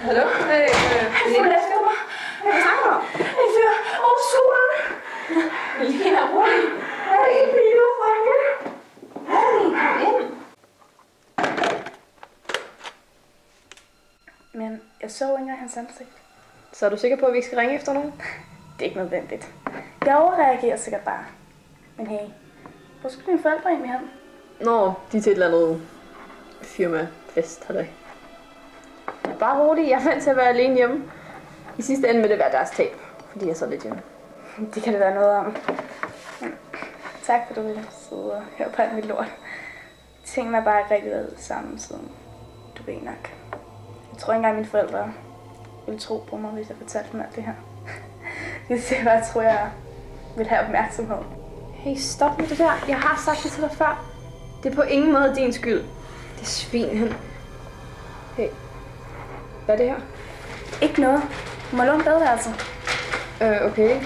Hallo? Hey, Lena, efter mig. Hvad snakker du om? En fyr over skolen. Lena, rolig. Hey, Lena, Franke. Rolig, kom ind. Men jeg så ikke engang hans ansigt. Så er du sikker på, at vi ikke skal ringe efter nogen? Det er ikke nødvendigt. Jeg overreagerer sikkert bare. Men hey, hvor skulle dine forældre egentlig hen? Nå, de er til et eller andet firmafest, halløj. Bare rolig, jeg er vant til at være alene hjemme. I sidste ende vil det være deres tab, fordi jeg så lidt hjemme. Det kan det være noget om. Men, tak for, du ville sidde og høre på alt mit lort. Tingene har bare ikke rigtig været sammen siden du ved nok. Jeg tror ikke engang, mine forældre ville tro på mig, hvis jeg fortalte dem alt det her. De siger bare, jeg tror, jeg vil have opmærksomhed. Hey, stop med det der. Jeg har sagt det til dig før. Det er på ingen måde din skyld. Det er svin, han. Hey, hvad er det her? Ikke noget. Du må låne badeværelset. Okay.